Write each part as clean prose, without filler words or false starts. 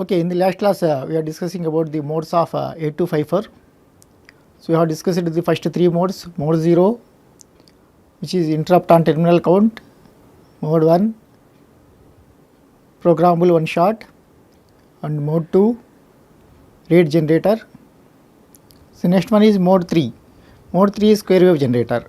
Okay, in the last class we are discussing about the modes of 8254. So we have discussed the first three modes: mode 0, which is interrupt on terminal count; mode 1, programmable one shot; and mode 2, rate generator. So next one is mode 3. Mode 3 is square wave generator.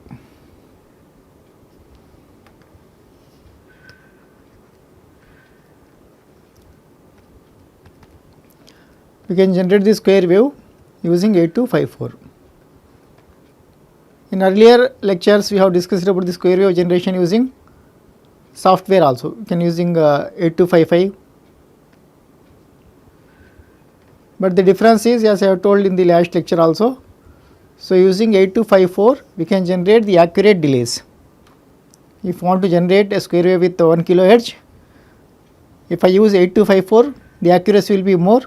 We can generate the square wave using 8254. In earlier lectures we have discussed about the square wave generation using software also. You can using 8255. But the difference is, as I have told in the last lecture also, so using 8254 we can generate the accurate delays. If you want to generate a square wave with 1 kilohertz, if I use 8254, the accuracy will be more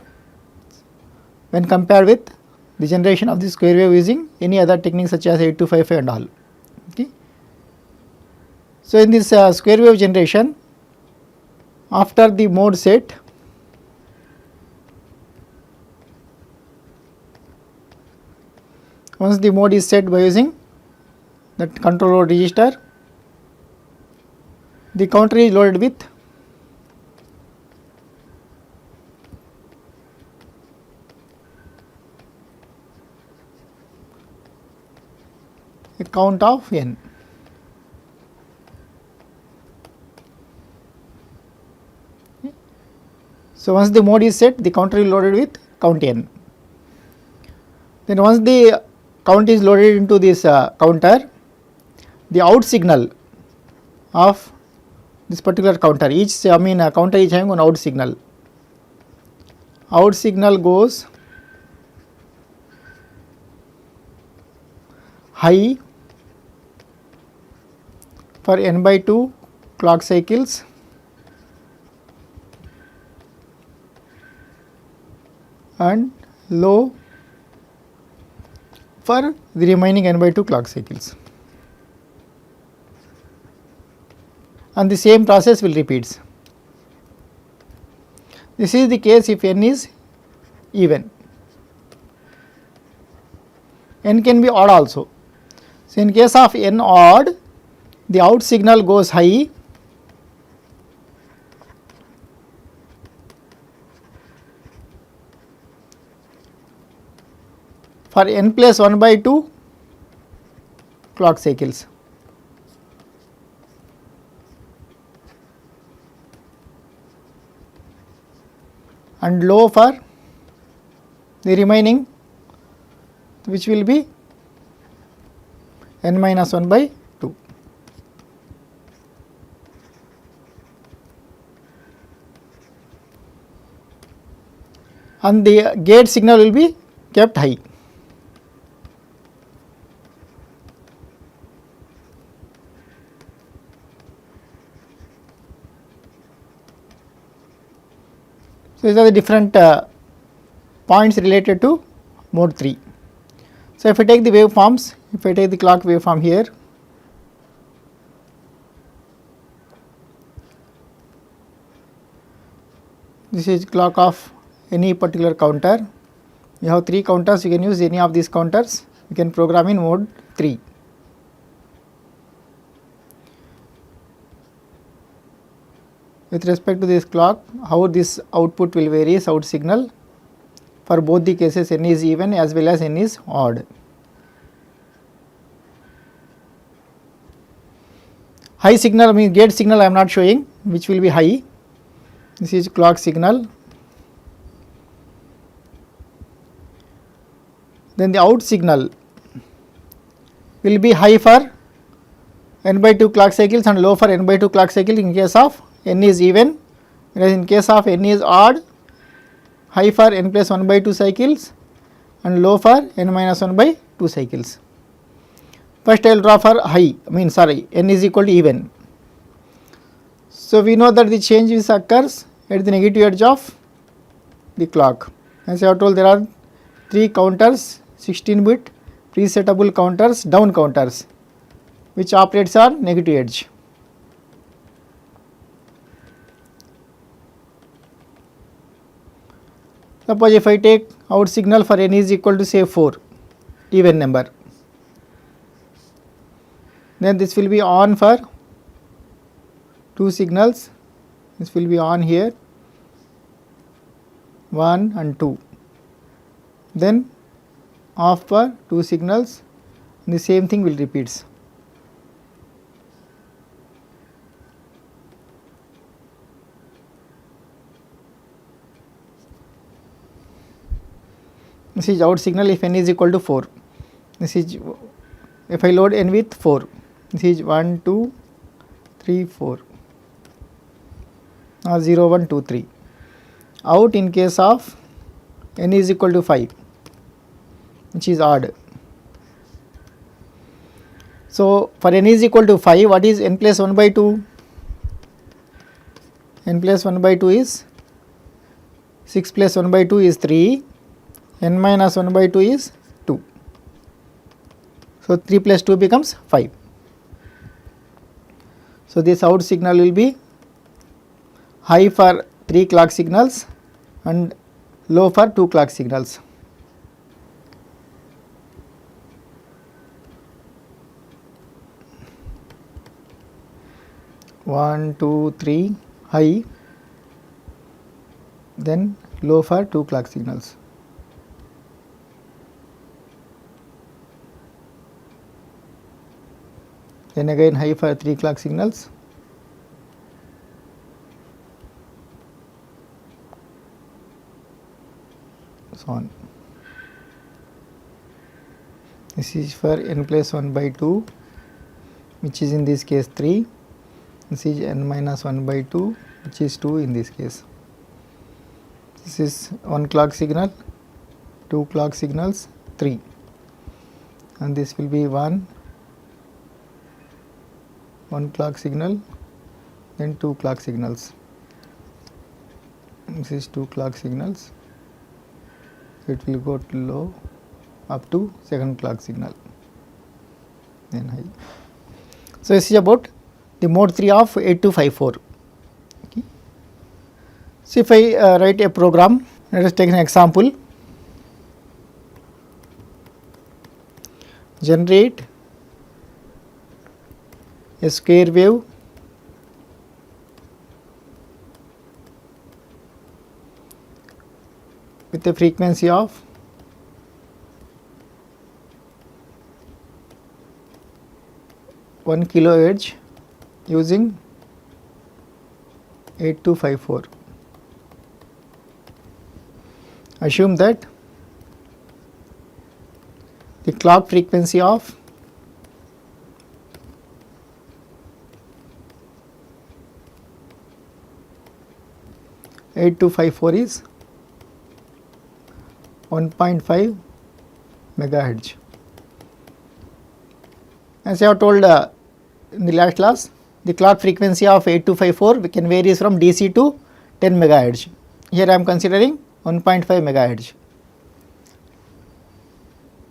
when compared with the generation of the square wave using any other technique such as 8255 and all. Okay. So in this square wave generation, after the mode set, once the mode is set by using that control load register, the counter is loaded with a count of n. So once the mode is set, the counter is loaded with count n. Then once the count is loaded into this counter, the out signal of this particular counter, counter is having one out signal. Out signal goes high for n by 2 clock cycles and low for the remaining n by 2 clock cycles, and the same process will repeats. This is the case if n is even. N can be odd also. So in case of n odd, the out signal goes high for n plus 1 by 2 clock cycles, and low for the remaining, which will be n minus 1 by 2. And the gate signal will be kept high. So these are the different points related to mode 3. So if I take the waveforms, if I take the clock waveform here, this is clock of any particular counter. You have 3 counters, you can use any of these counters, you can program in mode 3. With respect to this clock, how this output will vary, out signal, for both the cases n is even as well as n is odd. High signal means gate signal I am not showing, which will be high. This is clock signal. Then the out signal will be high for n by 2 clock cycles and low for n by 2 clock cycles in case of n is even, whereas in case of n is odd, high for n plus 1 by 2 cycles and low for n minus 1 by 2 cycles. First I will draw for high, n is equal to even. So we know that the change which occurs at the negative edge of the clock. As I have told, there are 3 counters, 16-bit presettable counters, down counters, which operates on negative edge. Suppose if I take out signal for n is equal to say 4, even number, then this will be on for 2 signals, this will be on here 1 and 2, then off for 2 signals, the same thing will repeats. This is out signal if n is equal to 4. This is if I load n with 4. This is 1, 2, 3, 4 or 0, 1, 2, 3. Out in case of n is equal to 5, which is odd. So, for n is equal to 5, what is n plus 1 by 2? N plus 1 by 2 is 6 plus 1 by 2 is 3. N minus 1 by 2 is 2. So, 3 plus 2 becomes 5. So, this out signal will be high for 3 clock signals and low for 2 clock signals. One, 2, 3 high, then low for 2 clock signals. Then again high for 3 clock signals, so on. This is for n plus 1 by 2, which is in this case 3. This is n minus 1 by 2, which is 2 in this case. This is 1 clock signal, 2 clock signals, 3, and this will be 1 clock signal, then 2 clock signals. This is 2 clock signals. It will go to low up to 2nd clock signal, then high. So, this is about the mode 3 of 8254. Okay. So, if I write a program, let us take an example. Generate a square wave with a frequency of 1 kilohertz using 8254. Assume that the clock frequency of 8254 is 1.5 megahertz. As I have told in the last class, the clock frequency of 8254 can varies from DC to 10 megahertz. Here I am considering 1.5 megahertz.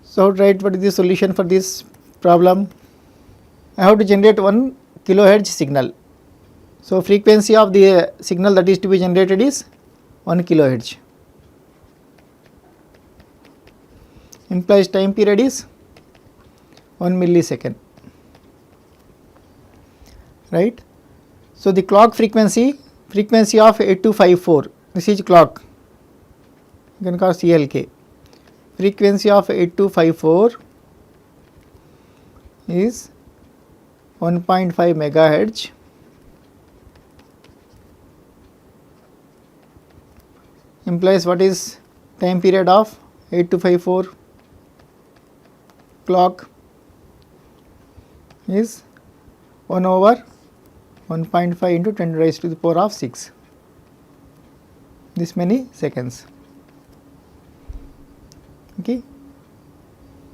So, write what is the solution for this problem. I have to generate 1 kilohertz signal. So, frequency of the signal that is to be generated is 1 kilohertz. Implies time period is 1 millisecond, right. So, the clock frequency of 8254, this is clock, you can call CLK. Frequency of 8254 is 1.5 megahertz. Implies what is time period of 8254 clock is 1 over 1.5 into 10 raised to the power of 6, this many seconds. Okay.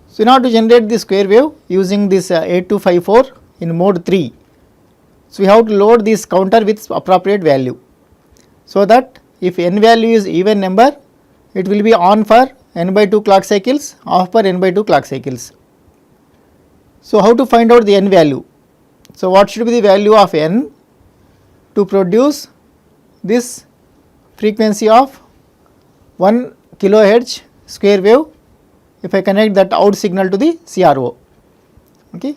So, in order to generate the square wave using this 8254 in mode 3, so we have to load this counter with appropriate value, so that if n value is even number, it will be on for n by 2 clock cycles, off for n by 2 clock cycles. So, how to find out the n value? So, what should be the value of n to produce this frequency of 1 kilohertz square wave if I connect that out signal to the CRO. Okay.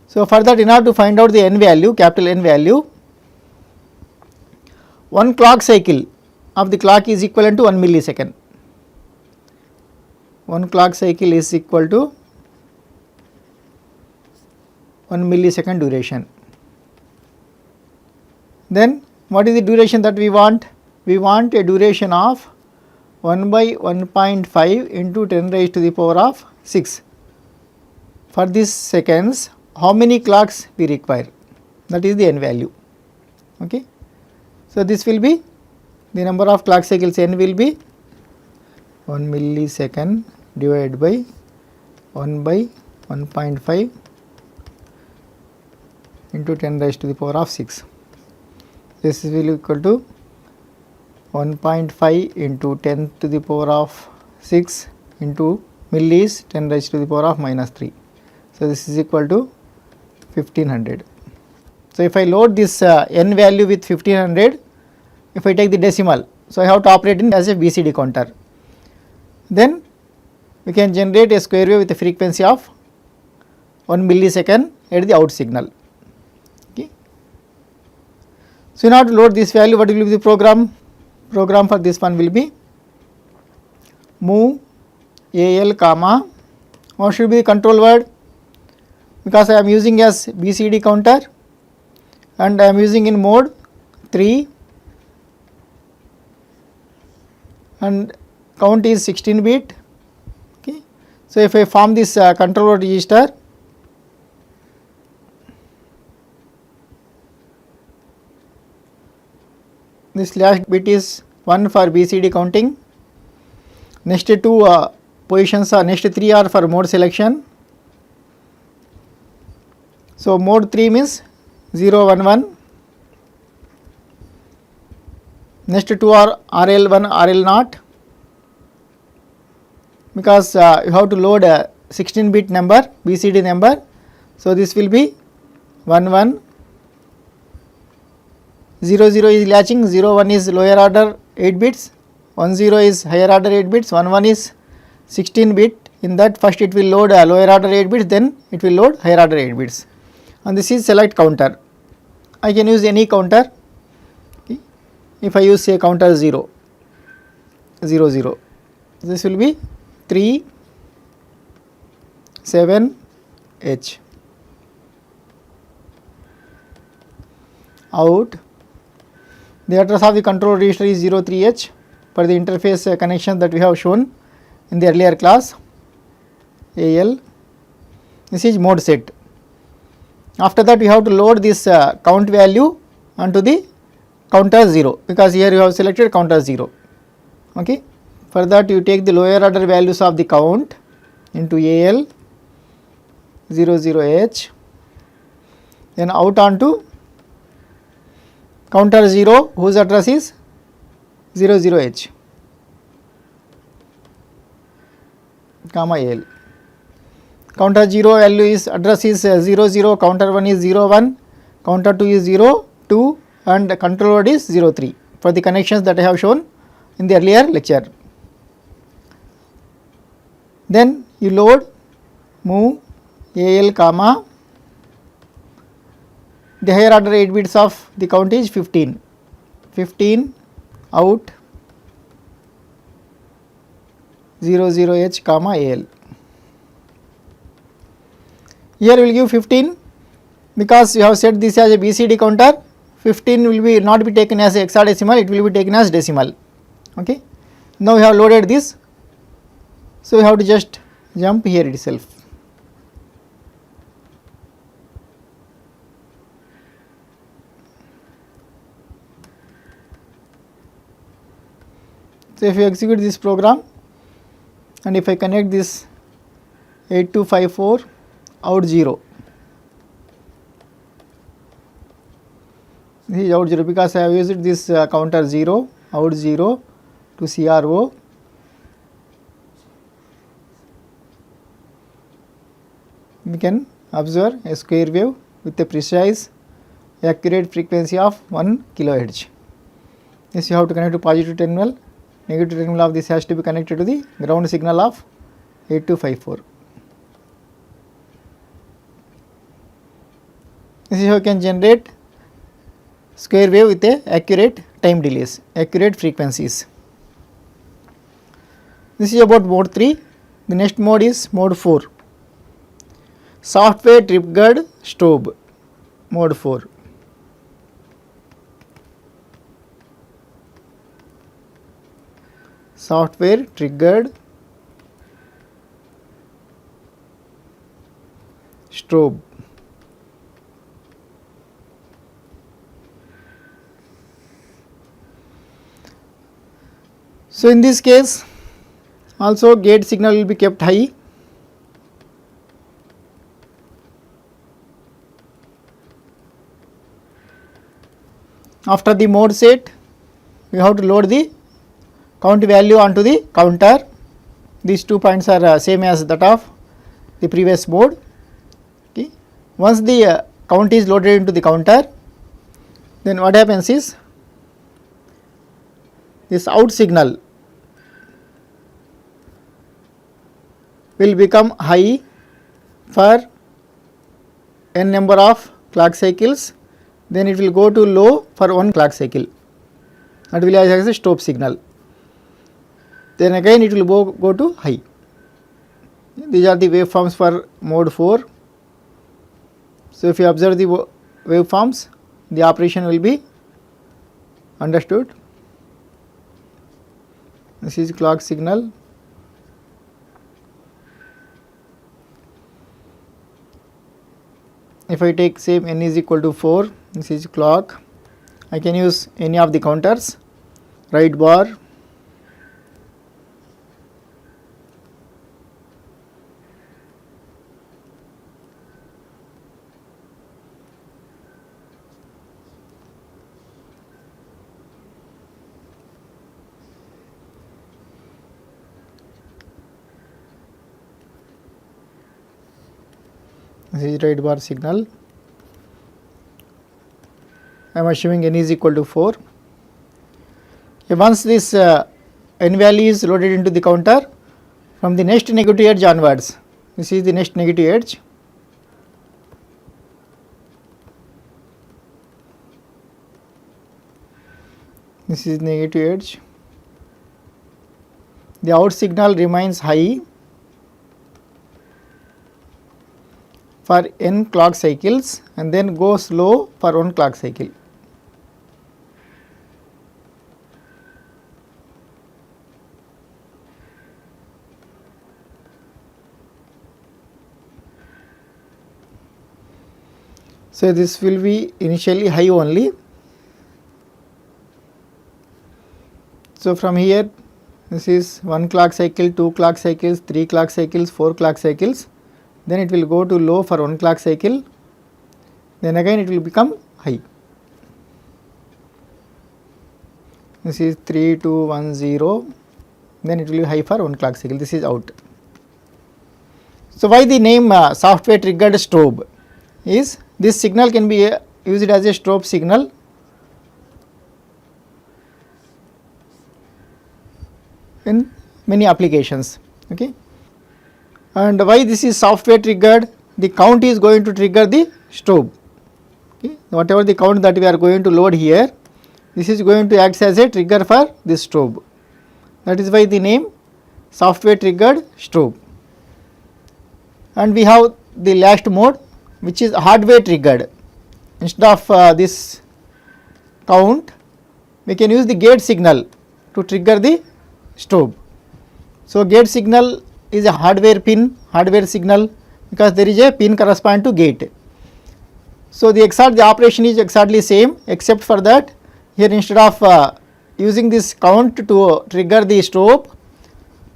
So, for that, in order to find out the n value, capital N value, one clock cycle of the clock is equivalent to 1 millisecond. One clock cycle is equal to 1 millisecond duration. Then what is the duration that we want? We want a duration of 1 by 1.5 into 10 raised to the power of 6. For this seconds, how many clocks we require? That is the n value. Okay. So, this will be the number of clock cycles n will be 1 millisecond divided by 1 by 1.5 into 10 raised to the power of 6. This will equal to 1.5 into 10 to the power of 6 into millis 10 raised to the power of minus 3. So, this is equal to 1500. So, if I load this n value with 1500, if I take the decimal, so I have to operate in as a BCD counter. Then we can generate a square wave with a frequency of 1 millisecond at the out signal. Okay. So, in order to load this value, what will be the program? Program for this one will be move AL comma, what should be the control word? Because I am using as BCD counter and I am using in mode 3 and count is 16 bit. Okay. So, if I form this control word register, this last bit is 1 for BCD counting, next 2 positions are, next 3 are for mode selection. So, mode 3 means 0 1 1, next 2 are RL1 RL0, because you have to load a 16 bit number BCD number. So, this will be 1 1, 0 0 is latching, 0 1 is lower order 8 bits, 1 0 is higher order 8 bits, 1 1 is 16 bit. In that first it will load lower order 8 bits, then it will load higher order 8 bits, and this is select counter. I can use any counter. Okay. If I use say counter 0 0 0, this will be 3 7 H. Out, the address of the control register is 03H for the interface connection that we have shown in the earlier class. AL, this is mode set. After that we have to load this count value onto the counter 0, because here you have selected counter 0. Okay. For that you take the lower order values of the count into AL 00H, then out onto counter 0 whose address is 00H comma AL. Counter 0 value is address is 00, counter 1 is 01, counter 2 is 02 and control word is 03 for the connections that I have shown in the earlier lecture. Then you load move AL comma, the higher order 8 bits of the count is 15, 15 out 00H comma AL. Here we will give 15 because you have set this as a BCD counter. 15 will be not be taken as a hexadecimal, it will be taken as decimal. Okay. Now we have loaded this, so we have to just jump here itself. So if you execute this program and if I connect this 8254 out 0, this is out 0 because I have used this counter 0 out 0 to CRO. We can observe a square wave with a precise accurate frequency of 1 kilohertz. This you have to connect to positive terminal negative terminal of this has to be connected to the ground signal of 8254. This is how you can generate square wave with a accurate time delays, accurate frequencies. This is about mode 3. The next mode is mode 4, software triggered strobe, mode 4. Software triggered strobe. So, in this case also gate signal will be kept high. After the mode set, we have to load the count value onto the counter. These 2 points are same as that of the previous mode. Okay. Once the count is loaded into the counter, then what happens is this out signal will become high for n number of clock cycles, then it will go to low for 1 clock cycle, that will act as a stop signal, then again it will go to high. These are the waveforms for mode 4. So, if you observe the waveforms, the operation will be understood. This is clock signal. If I take same n is equal to 4, this is clock, I can use any of the counters, right bar, this is right bar signal. I am assuming n is equal to 4. Once this n value is loaded into the counter, from the next negative edge onwards, this is the next negative edge. This is negative edge. The out signal remains high for n clock cycles and then goes low for 1 clock cycle. So, this will be initially high only. So, from here this is 1 clock cycle, 2 clock cycles, 3 clock cycles, 4 clock cycles, then it will go to low for 1 clock cycle, then again it will become high. This is 3, 2, 1, 0, then it will be high for 1 clock cycle, this is out. So, why the name software triggered strobe is this signal can be used as a strobe signal. In many applications, okay. And why this is software triggered? The count is going to trigger the strobe. Okay. Whatever the count that we are going to load here, this is going to act as a trigger for this strobe. That is why the name software triggered strobe. And we have the last mode, which is hardware triggered. Instead of this count, we can use the gate signal to trigger the strobe. So, gate signal is a hardware pin, hardware signal, because there is a pin corresponding to gate. So, the operation is exactly same, except for that here instead of using this count to trigger the strobe,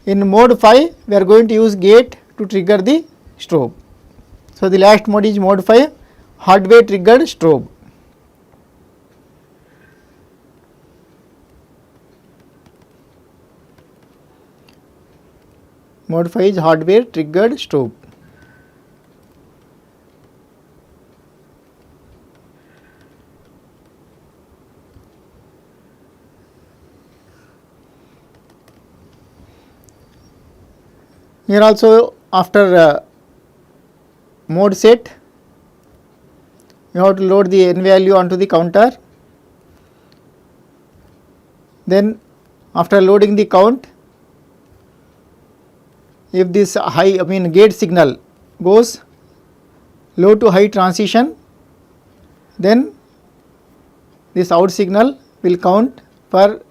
in mode 5 we are going to use gate to trigger the strobe. So, the last mode is mode 5, hardware triggered strobe. Mode 5 is hardware triggered strobe. Here also after mode set, you have to load the n value onto the counter. Then after loading the count, if this high gate signal goes low to high transition, then this out signal will count for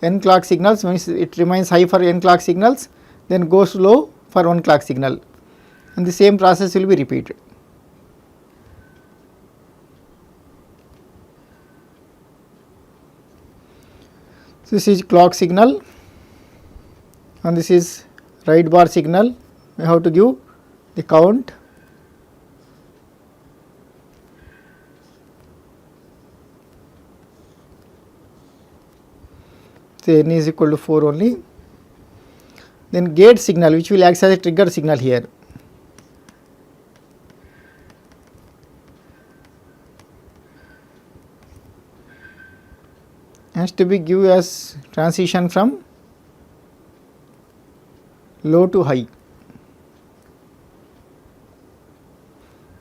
n clock signals, means it remains high for n clock signals, then goes low for 1 clock signal, and the same process will be repeated. This is clock signal and this is write bar signal. We have to give the count. Say n is equal to 4 only. Then gate signal, which will act as a trigger signal here. Has to be given as transition from low to high.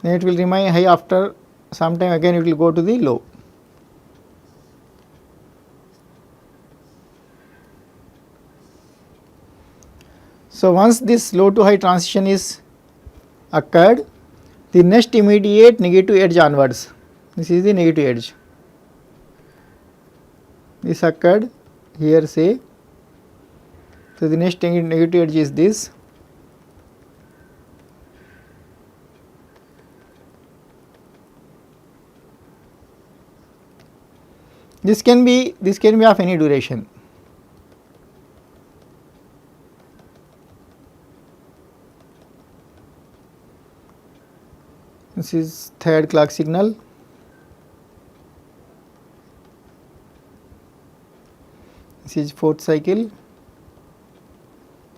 Then it will remain high, after some time again it will go to the low. So once this low to high transition is occurred, the next immediate negative edge onwards, this is the negative edge. This occurred here, say, so the next negative edge is this. This can be of any duration. This is third clock signal. This is fourth cycle.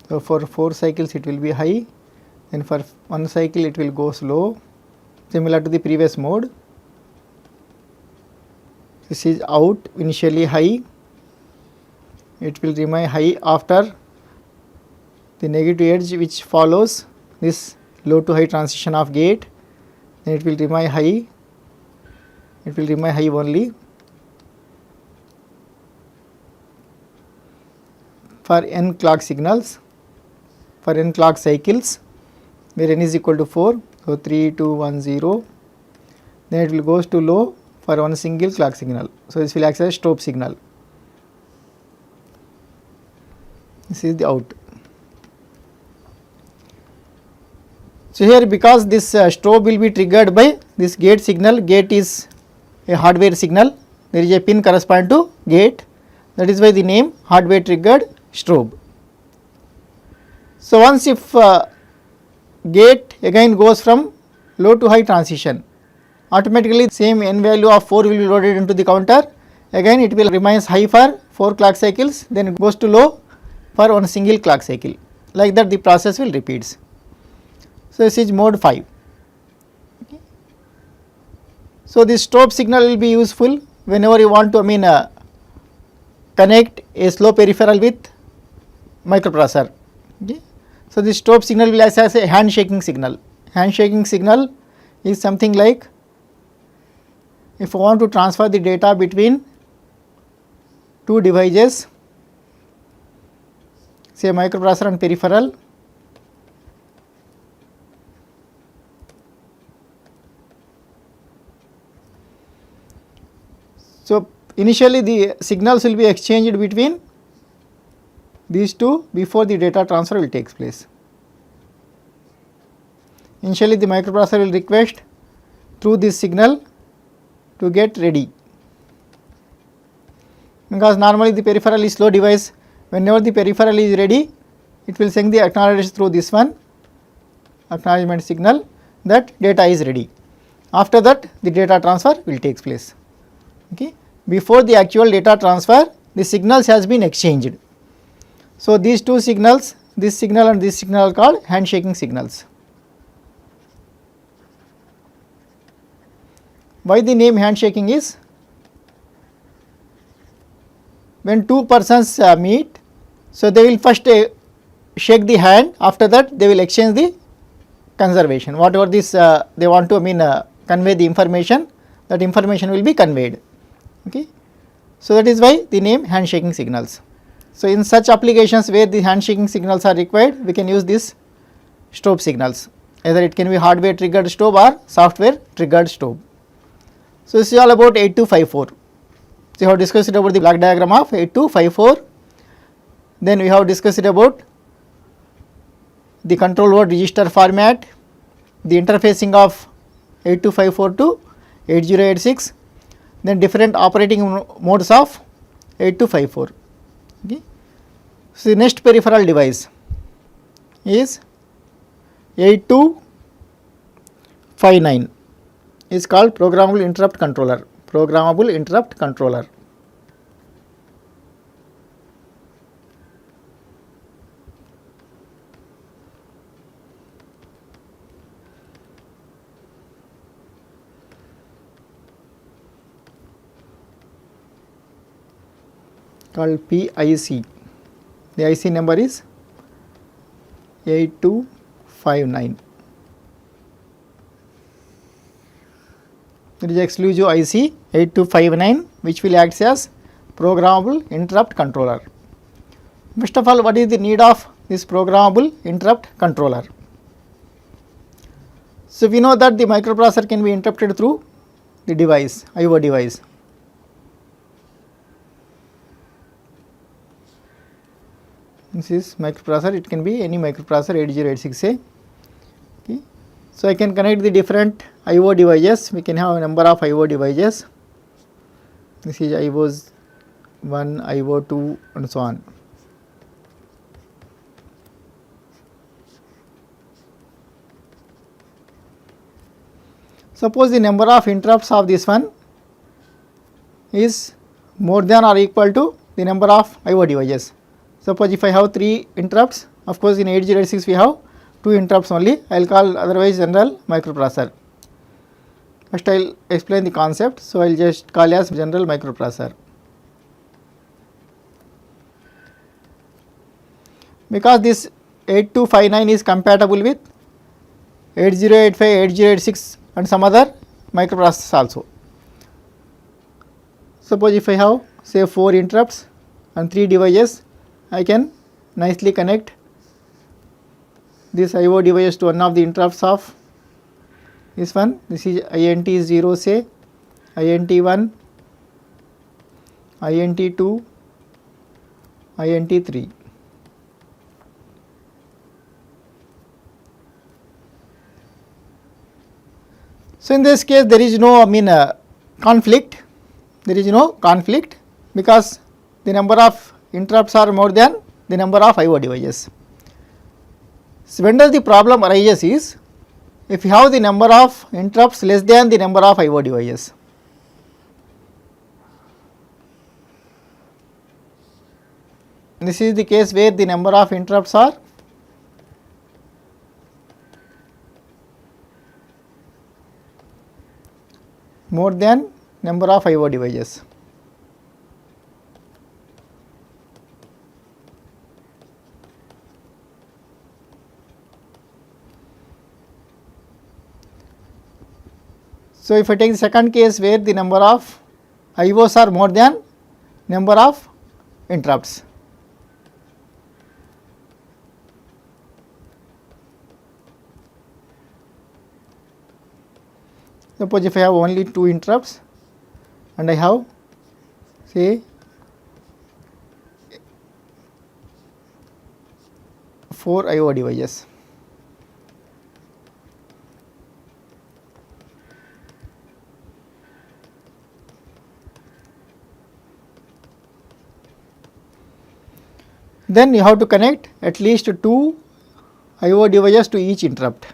So for 4 cycles it will be high, and for 1 cycle it will go slow, similar to the previous mode. This is out, initially high, it will remain high after the negative edge which follows this low to high transition of gate, then it will remain high, it will remain high only. For n clock signals, for n clock cycles, where n is equal to 4, so 3, 2, 1, 0, then it will goes to low for 1 single clock signal. So this will act as a stop signal. This is the out. So here, because this stop will be triggered by this gate signal, gate is a hardware signal, there is a pin corresponding to gate, that is why the name hardware triggered strobe. So once if gate again goes from low to high transition, automatically same n value of 4 will be loaded into the counter, again it will remains high for 4 clock cycles, then it goes to low for 1 single clock cycle, like that the process will repeats. So this is mode 5. Okay. So this stop signal will be useful whenever you want to connect a slow peripheral with microprocessor. Okay. So this stop signal will act as a handshaking signal. Handshaking signal is something like, if I want to transfer the data between 2 devices, say microprocessor and peripheral, so initially the signals will be exchanged between these two before the data transfer will take place. Initially the microprocessor will request through this signal to get ready, because normally the peripheral is slow device. Whenever the peripheral is ready, it will send the acknowledgement through this one, acknowledgement signal, that data is ready. After that the data transfer will take place. Okay. Before the actual data transfer, the signals has been exchanged. So these two signals, this signal and this signal are called handshaking signals. Why the name handshaking is, when two persons meet, so they will first shake the hand, after that they will exchange the conservation, whatever this they want to convey the information, that information will be conveyed. Okay. So, that is why the name handshaking signals. So, in such applications where the handshaking signals are required, we can use this strobe signals, either it can be hardware triggered strobe or software triggered strobe. So, this is all about 8254. So, we have discussed about the block diagram of 8254, then we have discussed about the control word register format, the interfacing of 8254 to 8086, then different operating modes of 8254. Okay. So, the next peripheral device is 8259, is called programmable interrupt controller. Programmable interrupt controller. Called PIC. The IC number is 8259. It is exclusive IC 8259, which will act as programmable interrupt controller. First of all, what is the need of this programmable interrupt controller? So, we know that the microprocessor can be interrupted through the device, IO device. This is microprocessor, it can be any microprocessor 8086A. Okay. So, I can connect the different IO devices, we can have a number of IO devices. This is IOs 1, IO 2 and so on. Suppose the number of interrupts of this one is more than or equal to the number of IO devices. Suppose if I have 3 interrupts, of course in 8086 we have 2 interrupts only, I will call otherwise general microprocessor. First I will explain the concept, so I will just call as general microprocessor. Because this 8259 is compatible with 8085, 8086 and some other microprocessors also. Suppose if I have say 4 interrupts and 3 devices, I can nicely connect this IO device to one of the interrupts of this one. This is INT 0 say, INT 1, INT 2, INT 3. So, in this case there is no conflict, there is no conflict because the number of interrupts are more than the number of IO devices. So, when does the problem arises is if you have the number of interrupts less than the number of IO devices. This is the case where the number of interrupts are more than number of IO devices. So, if I take the second case where the number of IOs are more than number of interrupts. Suppose if I have only 2 interrupts and I have say 4 IO devices. Then you have to connect at least 2 IO devices to each interrupt.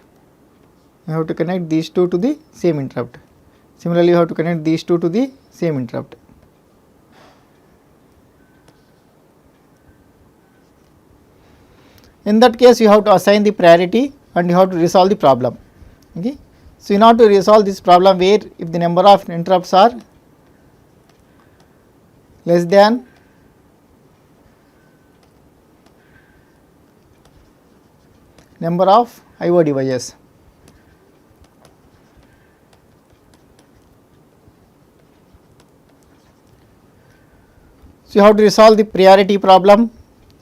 You have to connect these 2 to the same interrupt. Similarly, you have to connect these 2 to the same interrupt. In that case, you have to assign the priority and you have to resolve the problem. Okay. So, in order to resolve this problem where if the number of interrupts are less than number of IO devices. So, you have to resolve the priority problem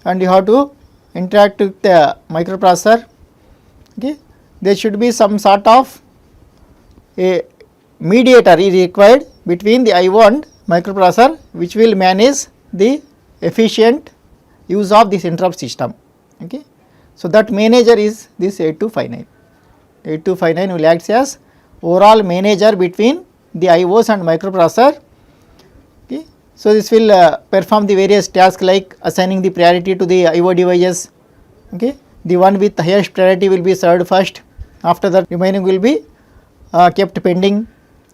and you have to interact with the microprocessor. Okay. There should be some sort of a mediator is required between the IO and microprocessor, which will manage the efficient use of this interrupt system. Okay. So, that manager is this 8259. 8259 will act as overall manager between the IOs and microprocessor. Okay. So, this will perform the various tasks like assigning the priority to the IO devices. Okay. The one with highest priority will be served first, after that remaining will be kept pending.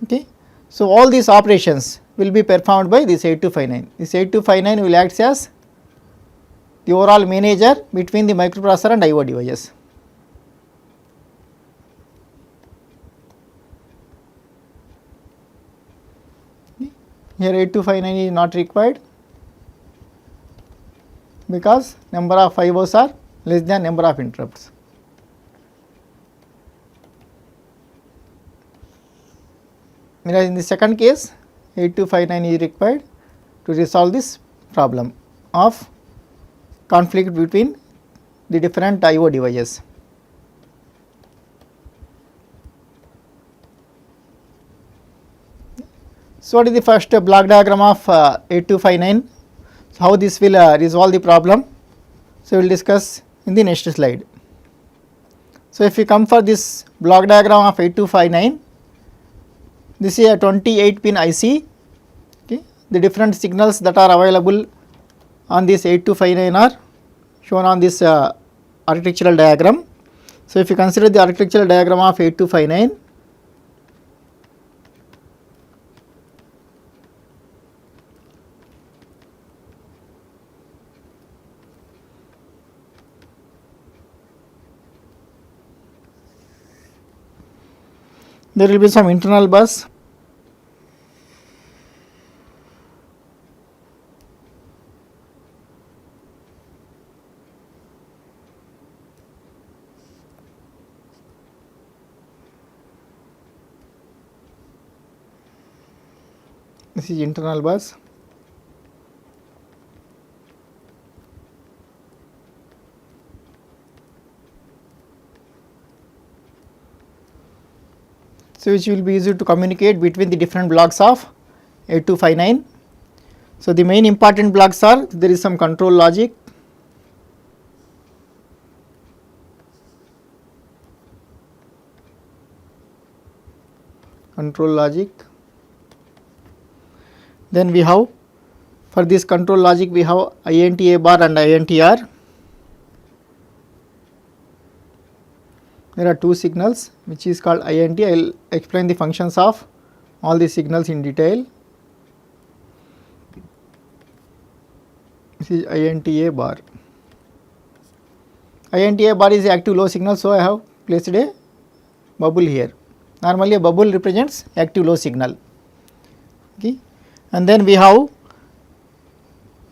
Okay. So, all these operations will be performed by this 8259. This 8259 will act as the overall manager between the microprocessor and IO devices. Here 8259 is not required because number of IOs are less than number of interrupts. Whereas in the second case 8259 is required to resolve this problem of conflict between the different IO devices. So, what is the first block diagram of 8259? So, how this will resolve the problem? So, we will discuss in the next slide. So, if we come for this block diagram of 8259, this is a 28 pin IC. Okay. The different signals that are available on this 8259 are shown on this architectural diagram. So, if you consider the architectural diagram of 8259, there will be some internal bus, this is internal bus. So, which will be used to communicate between the different blocks of 8259. So, the main important blocks are, there is some control logic, then we have, for this control logic we have INT A bar and INT R. There are two signals which is called INT. I will explain the functions of all these signals in detail. This is INT A bar. INT A bar is the active low signal, so I have placed a bubble here. Normally a bubble represents active low signal. Okay. And then we have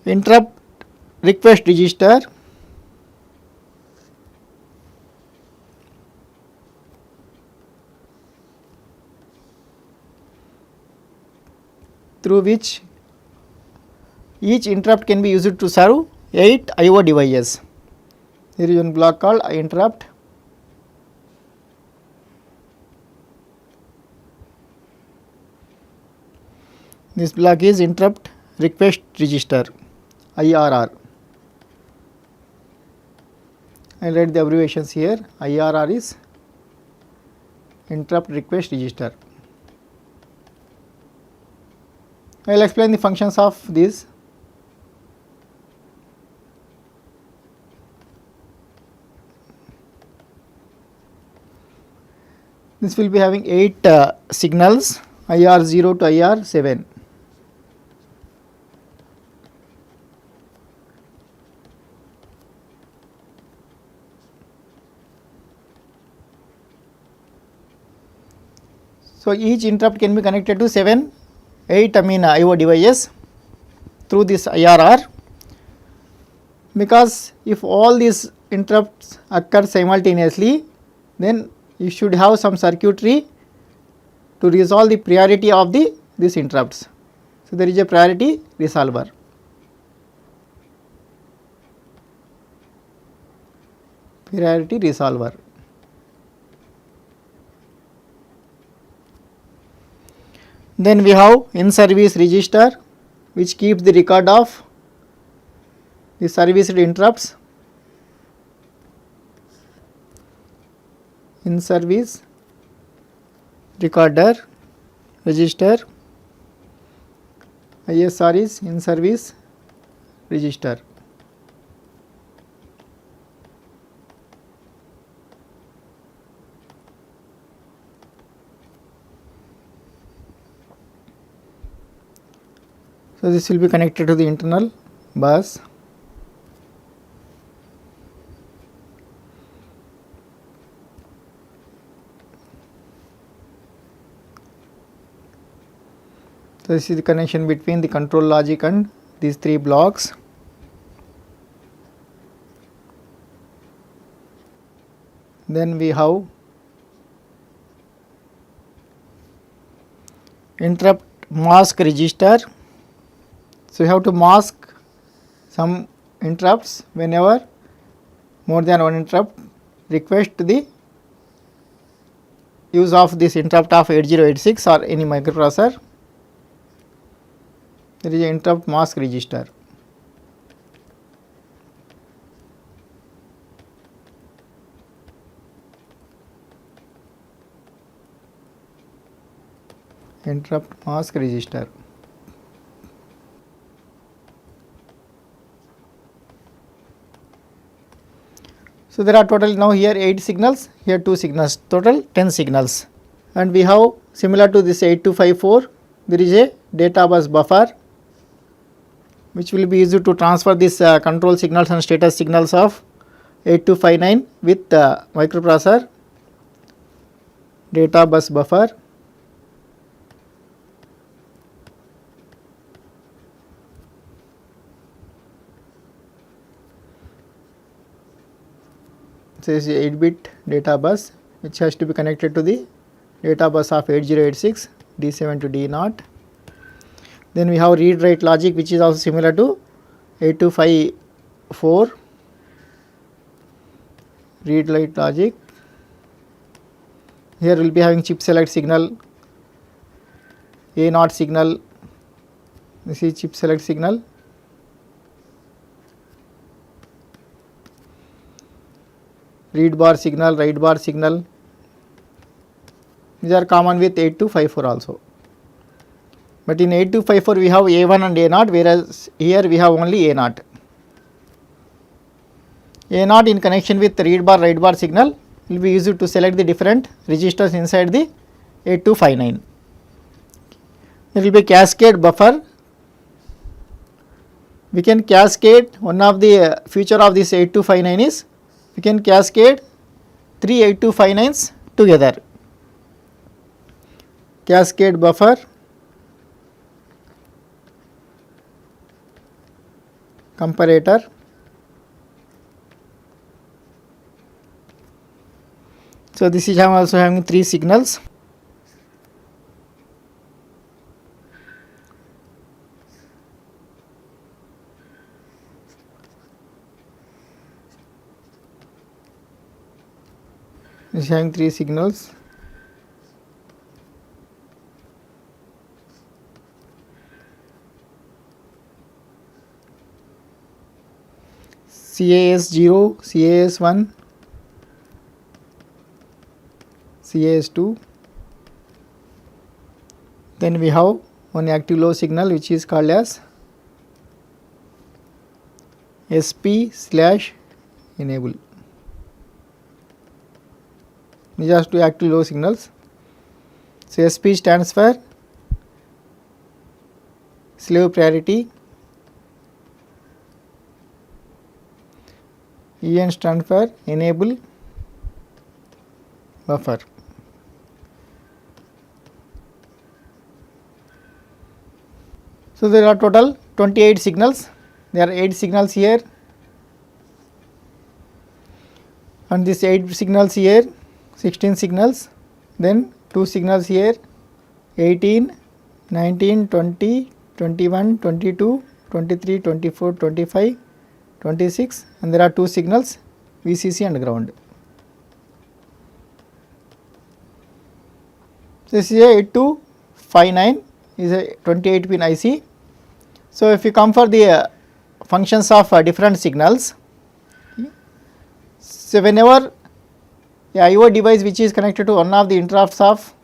interrupt request register, through which each interrupt can be used to serve 8 IO devices. There is one block called interrupt. This block is interrupt request register, IRR. I will write the abbreviations here. IRR is interrupt request register. I will explain the functions of this. This will be having 8 signals, IR0 to IR7. So, each interrupt can be connected to 8 IO devices through this IRR, because if all these interrupts occur simultaneously, then you should have some circuitry to resolve the priority of these interrupts. So, there is a priority resolver. Priority resolver. Then we have in service register, which keeps the record of the serviced interrupts. In service recorder register, ISR is in service register. So, this will be connected to the internal bus. So, this is the connection between the control logic and these 3 blocks. Then we have interrupt mask register. So, you have to mask some interrupts whenever more than one interrupt request the use of this interrupt of 8086 or any microprocessor. There is an interrupt mask register. Interrupt mask register. So, there are total now here 8 signals, here 2 signals, total 10 signals, and we have similar to this 8254, there is a data bus buffer which will be used to transfer this control signals and status signals of 8259 with microprocessor data bus buffer. So, this is 8-bit data bus which has to be connected to the data bus of 8086 D7 to D0. Then we have read write logic which is also similar to 8254, read write logic. Here we will be having chip select signal, A0 signal, this is chip select signal, read bar signal, write bar signal. These are common with 8254 also. But in 8254 we have A1 and A0, whereas here we have only A0. A0 in connection with read bar, write bar signal will be used to select the different registers inside the 8259. There will be cascade buffer. We can cascade, one of the feature of this 8259 is we can cascade 3 8259s together. Cascade buffer, comparator, so this is also having 3 signals. This is having 3 signals. CAS 0, CAS 1, CAS 2. Then we have one active low signal which is called as SP/enable. These are 2 active low signals. So, SP stands for slave priority, EN stands for enable buffer. So, there are total 28 signals. There are 8 signals here. and this 8 signals here, 16 signals, then 2 signals here, 18, 19, 20, 21, 22, 23, 24, 25, 26, and there are 2 signals VCC and ground. This is a 8259 is a 28 pin IC. So, if you come for the functions of different signals, so whenever a IO device which is connected to one of the interrupts of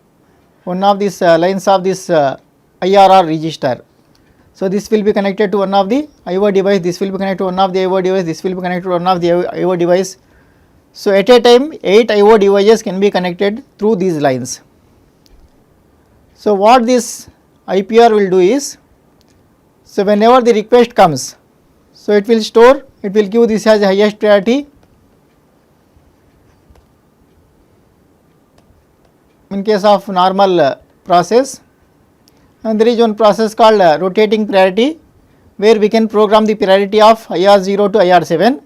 one of these lines of this IRR register. So, this will be connected to one of the IO device, this will be connected to one of the IO device, this will be connected to one of the IO device. So, at a time 8 IO devices can be connected through these lines. So, what this IPR will do is, so whenever the request comes, so it will store, it will give this as highest priority. In case of normal process, and there is one process called rotating priority, where we can program the priority of IR0 to IR7.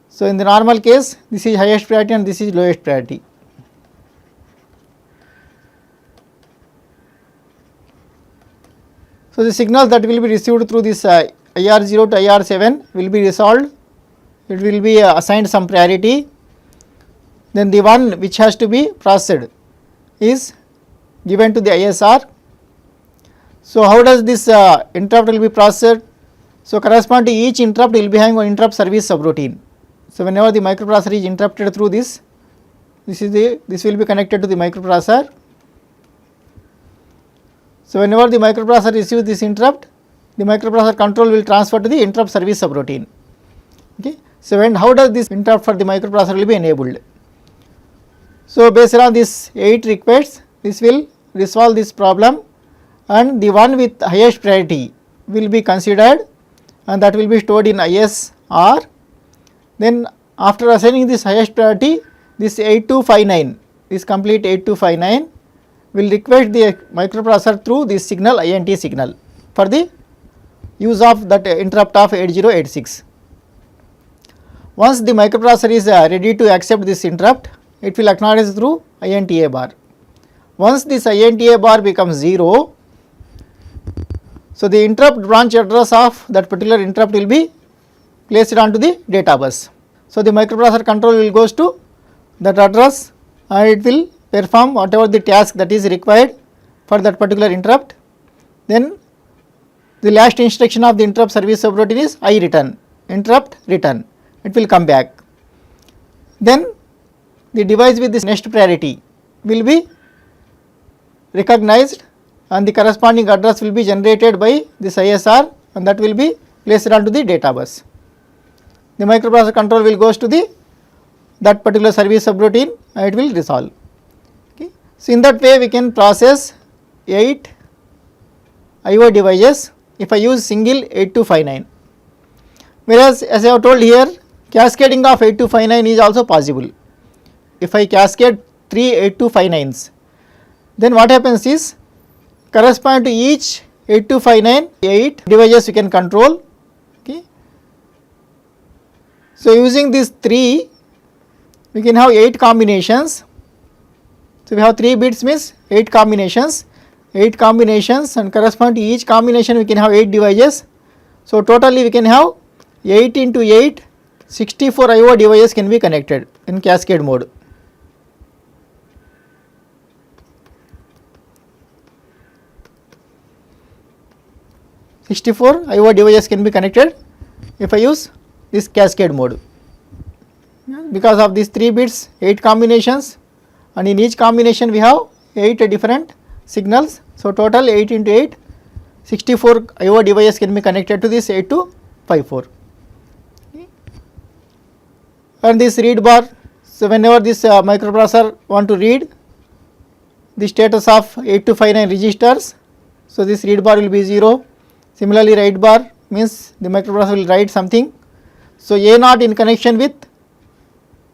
So, in the normal case, this is highest priority and this is lowest priority. So, the signals that will be received through this IR0 to IR7 will be resolved, it will be assigned some priority, then the one which has to be processed is given to the ISR. So, how does this interrupt will be processed? So, correspond to each interrupt will be having one interrupt service subroutine. So, whenever the microprocessor is interrupted through this will be connected to the microprocessor. So, whenever the microprocessor receives this interrupt, the microprocessor control will transfer to the interrupt service subroutine. Okay. So, when how does this interrupt for the microprocessor will be enabled? So, based on this 8 requests, this will resolve this problem, and the one with highest priority will be considered, and that will be stored in ISR. Then after assigning this highest priority, this 8259, this complete 8259 will request the microprocessor through this signal INT signal for the use of that interrupt of 8086. Once the microprocessor is ready to accept this interrupt, it will acknowledge through INTA bar. Once this INTA bar becomes 0, so the interrupt branch address of that particular interrupt will be placed onto the data bus. So, the microprocessor control will goes to that address and it will perform whatever the task that is required for that particular interrupt. Then the last instruction of the interrupt service subroutine is I return, interrupt return, it will come back. Then the device with this next priority will be recognized and the corresponding address will be generated by this ISR, and that will be placed onto the data bus. The microprocessor control will goes to the that particular service subroutine and it will resolve. Okay. So, in that way we can process 8 IO devices if I use single 8259, whereas as I have told here, cascading of 8259 is also possible. If I cascade 3 8259s, then what happens is, correspond to each 8259 8 devices we can control. Okay. So, using these 3 we can have 8 combinations. So, we have 3 bits means 8 combinations and correspond to each combination we can have 8 devices. So, totally we can have 8 into 8, 64 IO devices can be connected in cascade mode. IO devices can be connected if I use this cascade mode. Because of these 3 bits, 8 combinations, and in each combination we have 8 different signals. So, total 8 into 8, 64 IO devices can be connected to this 8254. And this read bar, so whenever this microprocessor want to read the status of 8259 registers, so this read bar will be 0. Similarly, write bar means the microprocessor will write something. So, A0 in connection with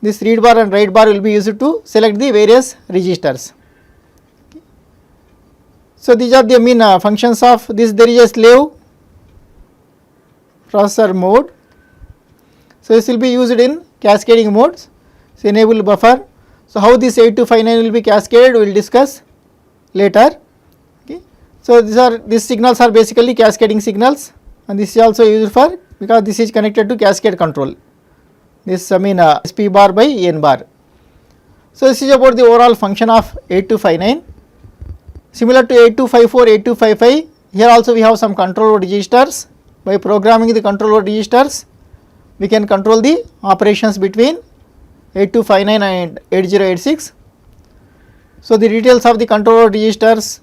this read bar and write bar will be used to select the various registers. So, these are the main functions of this. There is a slave processor mode. So, this will be used in cascading modes. So, enable buffer. So, how this 8259 will be cascaded we will discuss later. Okay. So, these signals are basically cascading signals, and this is also used for, because this is connected to cascade control, this SP bar by N bar. So, this is about the overall function of 8259. Similar to 8254, 8255, here also we have some control registers. By programming the control registers, we can control the operations between 8259 and 8086. So, the details of the control registers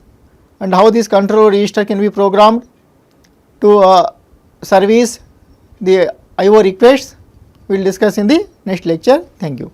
and how this control register can be programmed to service the IO requests we will discuss in the next lecture. Thank you.